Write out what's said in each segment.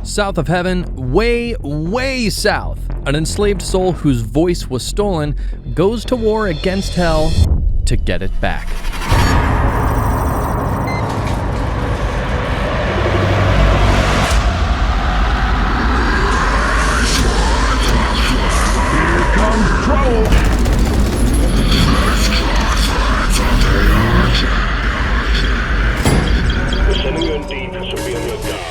South of heaven, way south, an enslaved soul whose voice was stolen goes to war against hell to get it back. Here comes trouble! Sending you indeed, so be on your guard.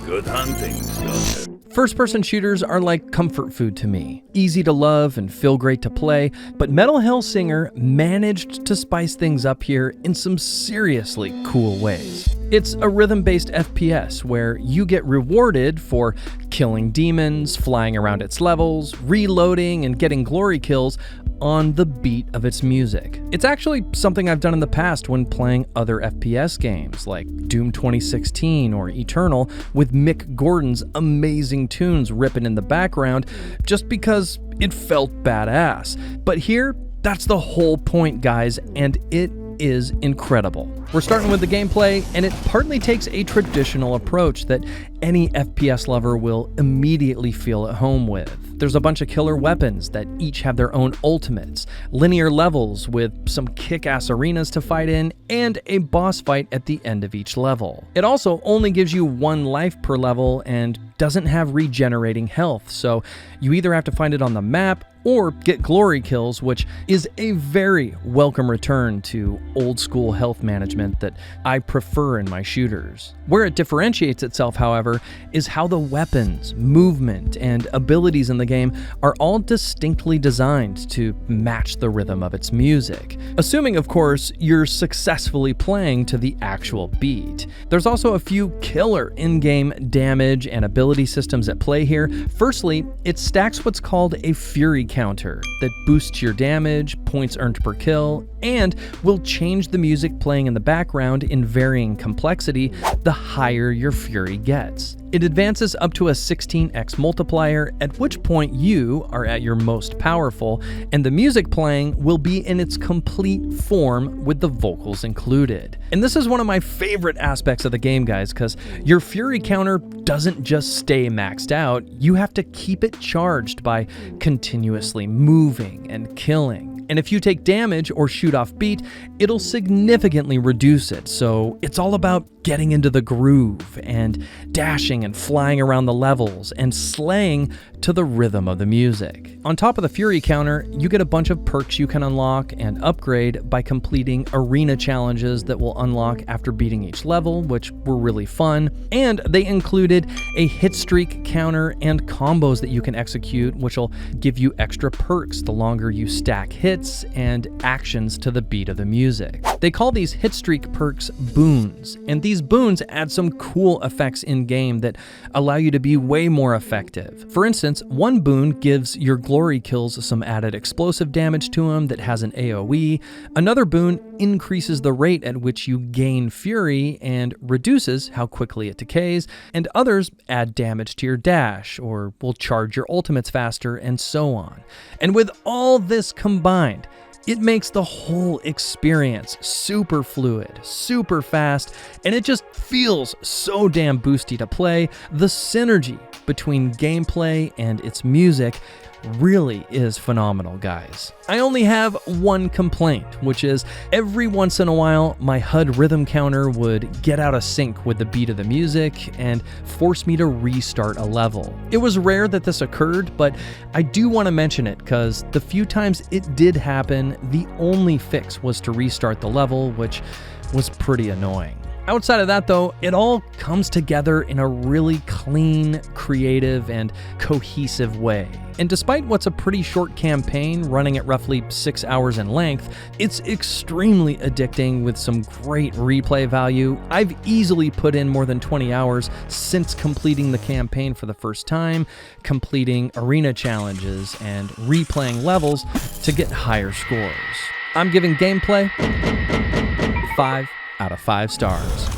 Good hunting, Stalker. First-person shooters are like comfort food to me. Easy to love and feel great to play, but Metal Hellsinger managed to spice things up here in some seriously cool ways. It's a rhythm-based FPS where you get rewarded for killing demons, flying around its levels, reloading, and getting glory kills on the beat of its music. It's actually something I've done in the past when playing other FPS games like Doom 2016 or Eternal with Mick Gordon's amazing tunes ripping in the background just because it felt badass. But here, that's the whole point, guys, and it is incredible. We're starting with the gameplay, and it partly takes a traditional approach that any FPS lover will immediately feel at home with. There's a bunch of killer weapons that each have their own ultimates, linear levels with some kick-ass arenas to fight in, and a boss fight at the end of each level. It also only gives you 1 life per level and doesn't have regenerating health, so you either have to find it on the map or get glory kills, which is a very welcome return to old school health management that I prefer in my shooters. Where it differentiates itself, however, is how the weapons, movement, and abilities in the game are all distinctly designed to match the rhythm of its music. Assuming, of course, you're successfully playing to the actual beat. There's also a few killer in-game damage and ability systems at play here. Firstly, it stacks what's called a fury counter that boosts your damage, points earned per kill, and will change the music playing in the background in varying complexity the higher your fury gets. It advances up to a 16x multiplier, at which point you are at your most powerful, and the music playing will be in its complete form with the vocals included. And this is one of my favorite aspects of the game, guys, because your fury counter doesn't just stay maxed out, you have to keep it charged by continuously moving and killing. And if you take damage or shoot off beat, it'll significantly reduce it. So it's all about getting into the groove and dashing and flying around the levels and slaying to the rhythm of the music. On top of the fury counter, you get a bunch of perks you can unlock and upgrade by completing arena challenges that will unlock after beating each level, which were really fun. And they included a hit streak counter and combos that you can execute, which will give you extra perks the longer you stack hits and actions to the beat of the music. They call these hit streak perks boons, and these boons add some cool effects in-game that allow you to be way more effective. For instance, one boon gives your glory kills some added explosive damage to them that has an AoE. Another boon increases the rate at which you gain fury and reduces how quickly it decays, and others add damage to your dash or will charge your ultimates faster, and so on. And with all this combined, it makes the whole experience super fluid, super fast, and it just feels so damn boosty to play. The synergy between gameplay and its music really is phenomenal, guys. I only have one complaint, which is every once in a while, my HUD rhythm counter would get out of sync with the beat of the music and force me to restart a level. It was rare that this occurred, but I do want to mention it because the few times it did happen, the only fix was to restart the level, which was pretty annoying. Outside of that, though, it all comes together in a really clean, creative, and cohesive way. And despite what's a pretty short campaign running at roughly 6 hours in length, it's extremely addicting with some great replay value. I've easily put in more than 20 hours since completing the campaign for the first time, completing arena challenges, and replaying levels to get higher scores. I'm giving gameplay 5 out of 5 stars.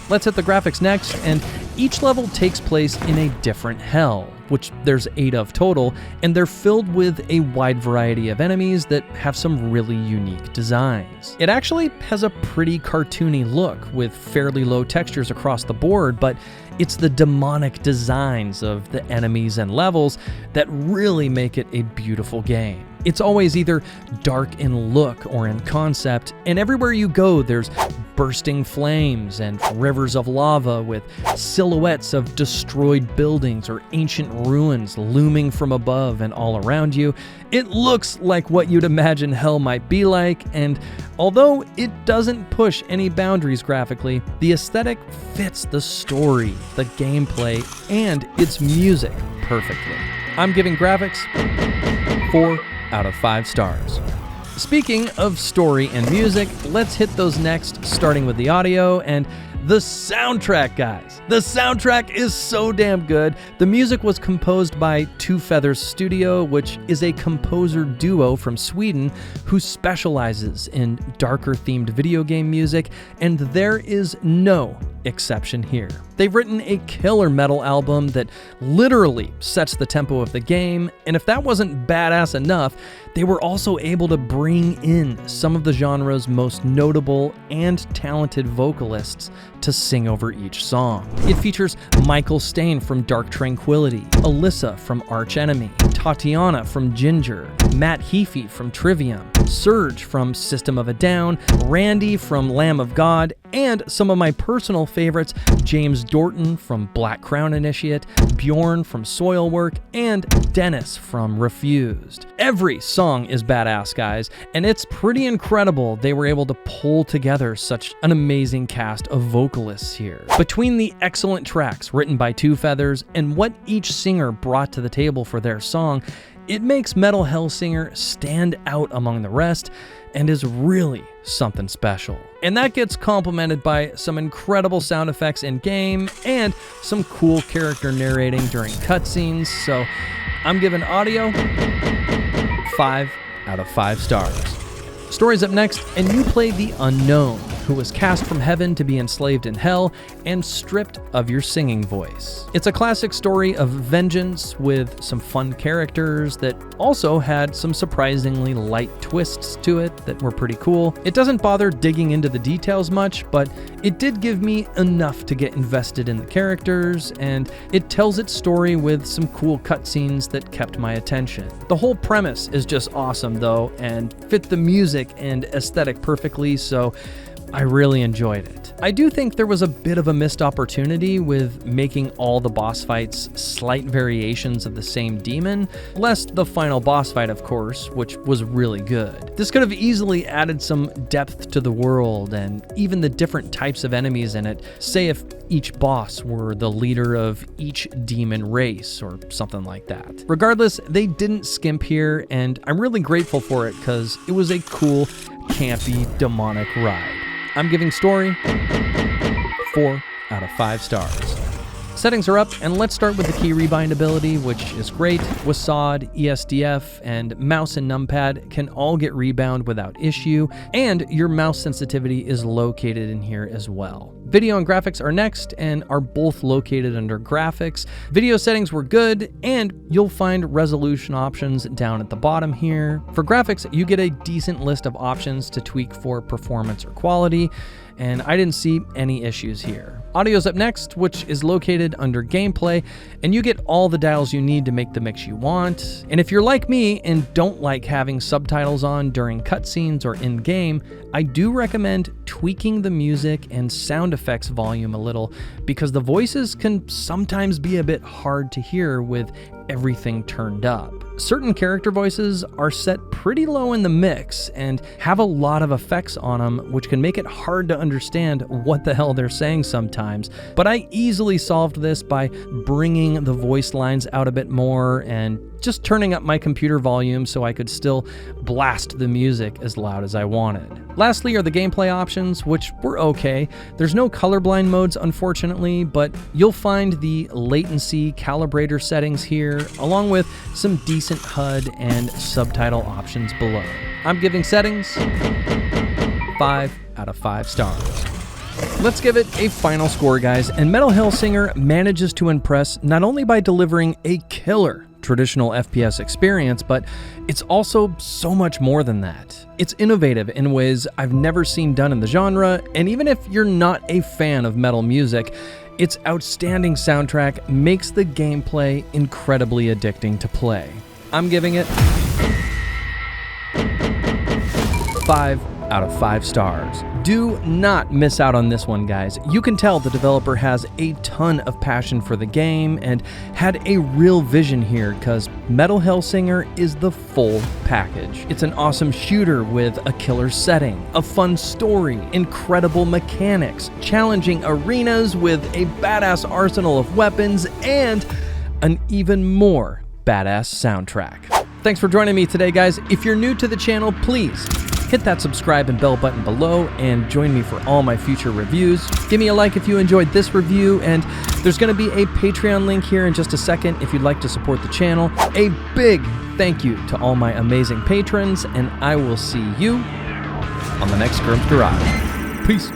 Let's hit the graphics next, and each level takes place in a different hell, which there's 8 of total, and they're filled with a wide variety of enemies that have some really unique designs. It actually has a pretty cartoony look with fairly low textures across the board, but It's the demonic designs of the enemies and levels that really make it a beautiful game. It's always either dark in look or in concept, and everywhere you go there's bursting flames and rivers of lava with silhouettes of destroyed buildings or ancient ruins looming from above and all around you. It looks like what you'd imagine hell might be like, and although it doesn't push any boundaries graphically, the aesthetic fits the story, the gameplay, and its music perfectly. I'm giving graphics 4 out of 5 stars. Speaking of story and music, let's hit those next, starting with the audio and the soundtrack, guys. The soundtrack is so damn good. The music was composed by Two Feathers Studio, which is a composer duo from Sweden who specializes in darker themed video game music, and there is no exception here. They've written a killer metal album that literally sets the tempo of the game, and if that wasn't badass enough, they were also able to bring in some of the genre's most notable and talented vocalists to sing over each song. It features Michael Stein from Dark Tranquillity, Alyssa from Arch Enemy, Tatiana from Jinjer, Matt Heafy from Trivium, Serj from System of a Down, Randy from Lamb of God, and some of my personal favorites, James Dorton from Black Crown Initiate, Bjorn from Soilwork, and Dennis from Refused. Every song is badass, guys, and it's pretty incredible they were able to pull together such an amazing cast of vocalists here. Between the excellent tracks written by Two Feathers and what each singer brought to the table for their song, it makes Metal Hellsinger stand out among the rest and is really something special. And that gets complemented by some incredible sound effects in-game and some cool character narrating during cutscenes, so I'm giving audio 5 out of 5 stars. Story's up next, and you play the Unknown, who was cast from heaven to be enslaved in hell and stripped of your singing voice. It's a classic story of vengeance with some fun characters that also had some surprisingly light twists to it that were pretty cool. It doesn't bother digging into the details much, but it did give me enough to get invested in the characters, and it tells its story with some cool cutscenes that kept my attention. The whole premise is just awesome though, and fit the music and aesthetic perfectly, so I really enjoyed it. I do think there was a bit of a missed opportunity with making all the boss fights slight variations of the same demon, less the final boss fight, of course, which was really good. This could have easily added some depth to the world and even the different types of enemies in it, say if each boss were the leader of each demon race or something like that. Regardless, they didn't skimp here, and I'm really grateful for it because it was a cool, campy, demonic ride. I'm giving story 4 out of 5 stars. Settings are up, and let's start with the key rebind ability, which is great. WASD, ESDF, and mouse and numpad can all get rebound without issue, and your mouse sensitivity is located in here as well. Video and graphics are next and are both located under graphics. Video settings were good, and you'll find resolution options down at the bottom here. For graphics, you get a decent list of options to tweak for performance or quality, and I didn't see any issues here. Audio's up next, which is located under gameplay, and you get all the dials you need to make the mix you want. And if you're like me and don't like having subtitles on during cutscenes or in-game, I do recommend tweaking the music and sound effects volume a little, because the voices can sometimes be a bit hard to hear with everything turned up. Certain character voices are set pretty low in the mix and have a lot of effects on them, which can make it hard to understand what the hell they're saying sometimes. But I easily solved this by bringing the voice lines out a bit more and just turning up my computer volume so I could still blast the music as loud as I wanted. Lastly are the gameplay options, which were okay. There's no colorblind modes, unfortunately, but you'll find the latency calibrator settings here, along with some decent HUD and subtitle options below. I'm giving settings 5 out of 5 stars. Let's give it a final score, guys, and Metal Hellsinger manages to impress not only by delivering a killer traditional FPS experience, but it's also so much more than that. It's innovative in ways I've never seen done in the genre, and even if you're not a fan of metal music, Its outstanding soundtrack makes the gameplay incredibly addicting to play. I'm giving it 5 out of 5 stars. Do not miss out on this one, guys. You can tell the developer has a ton of passion for the game and had a real vision here, because Metal Hellsinger is the full package. It's an awesome shooter with a killer setting, a fun story, incredible mechanics, challenging arenas with a badass arsenal of weapons, and an even more badass soundtrack. Thanks for joining me today, guys. If you're new to the channel, please hit that subscribe and bell button below and join me for all my future reviews. Give me a like if you enjoyed this review, and there's going to be a Patreon link here in just a second if you'd like to support the channel. A big thank you to all my amazing patrons, and I will see you on the next Gurhm's Garage. Peace.